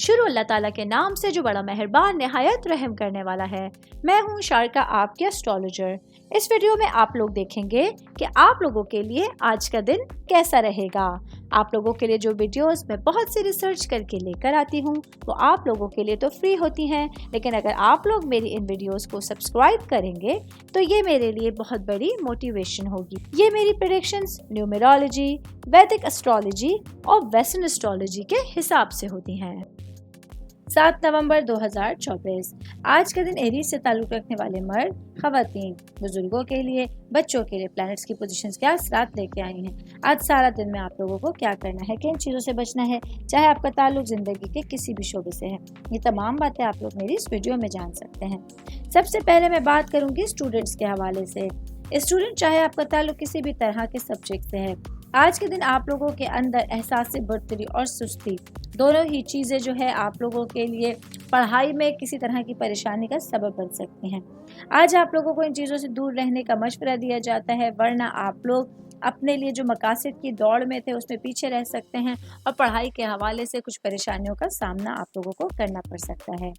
शुरू अल्लाह ताला के नाम से जो बड़ा मेहरबान निहायत रहम करने वाला है। मैं हूँ शारका, आपकी एस्ट्रोलॉजर। इस वीडियो में आप लोग देखेंगे कि आप लोगों के लिए आज का दिन कैसा रहेगा। आप लोगों के लिए जो वीडियोस मैं बहुत सी रिसर्च करके लेकर आती हूँ वो आप लोगों के लिए तो फ्री होती हैं, लेकिन अगर आप लोग मेरी इन वीडियोस को सब्सक्राइब करेंगे तो ये मेरे लिए बहुत बड़ी मोटिवेशन होगी। ये मेरी प्रेडिक्शंस न्यूमेरोलॉजी, वैदिक एस्ट्रोलॉजी और वेस्टर्न एस्ट्रोलॉजी के हिसाब से होती हैं। 7 नवंबर 2024 आज का दिन एरीज से ताल्लुक रखने वाले मर्द, खवातीन, बुजुर्गों के लिए, बच्चों के लिए प्लैनेट्स की पोजीशंस क्या असरात लेके आई हैं। आज सारा दिन में आप लोगों को क्या करना है, किन चीज़ों से बचना है, चाहे आपका ताल्लुक जिंदगी के किसी भी शोबे से है, ये तमाम बातें आप लोग मेरी इस वीडियो में जान सकते हैं। सबसे पहले मैं बात करूंगी स्टूडेंट्स के हवाले से। स्टूडेंट, चाहे आपका ताल्लुक किसी भी तरह के सब्जेक्ट से है, आज के दिन आप लोगों के अंदर एहसास बढ़तरी और सुस्ती दोनों ही चीज़ें जो है आप लोगों के लिए पढ़ाई में किसी तरह की परेशानी का सबब बन सकती हैं। आज आप लोगों को इन चीज़ों से दूर रहने का मशवरा दिया जाता है, वरना आप लोग अपने लिए जो मकासद की दौड़ में थे उसमें पीछे रह सकते हैं और पढ़ाई के हवाले से कुछ परेशानियों का सामना आप लोगों को करना पड़ सकता है।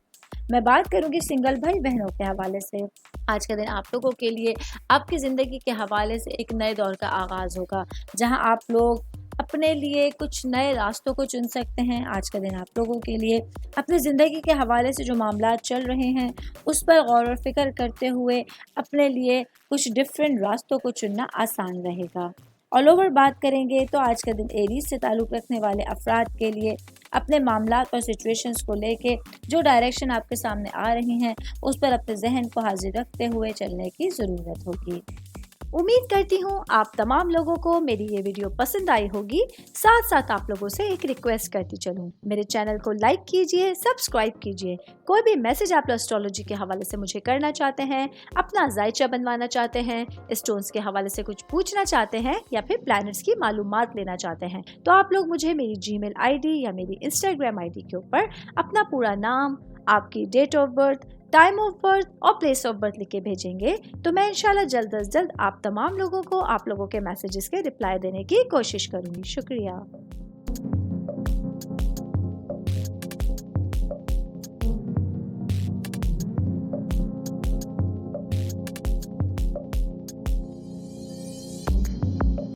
मैं बात करूंगी सिंगल भाई बहनों के हवाले से। आज का दिन आप लोगों के लिए आपकी ज़िंदगी के हवाले से एक नए दौर का आगाज़ होगा, जहां आप लोग अपने लिए कुछ नए रास्तों को चुन सकते हैं। आज का दिन आप लोगों के लिए अपनी ज़िंदगी के हवाले से जो मामला चल रहे हैं उस पर गौर व फिक्र करते हुए अपने लिए कुछ डिफरेंट रास्तों को चुनना आसान रहेगा। ऑल ओवर बात करेंगे तो आज का दिन एरीज से ताल्लुक़ रखने वाले अफराद के लिए अपने मामलात और सिचुएशंस को लेके जो डायरेक्शन आपके सामने आ रही हैं उस पर अपने जहन को हाजिर रखते हुए चलने की ज़रूरत होगी। उम्मीद करती हूँ आप तमाम लोगों को मेरी ये वीडियो पसंद आई होगी। साथ साथ आप लोगों से एक रिक्वेस्ट करती चलूँ, मेरे चैनल को लाइक कीजिए, सब्सक्राइब कीजिए। कोई भी मैसेज आप एस्ट्रोलॉजी के हवाले से मुझे करना चाहते हैं, अपना जायचा बनवाना चाहते हैं, स्टोन्स के हवाले से कुछ पूछना चाहते हैं या फिर प्लैनेट्स की मालूमात लेना चाहते हैं, तो आप लोग मुझे मेरी जीमेल आईडी या मेरी इंस्टाग्राम आईडी के ऊपर अपना पूरा नाम, आपकी date of birth, time of birth और प्लेस ऑफ बर्थ लिख के भेजेंगे तो मैं इंशाल्लाह जल्द अज जल्द आप तमाम लोगों को आप लोगों के मैसेजेस के रिप्लाई देने की कोशिश करूंगी। शुक्रिया।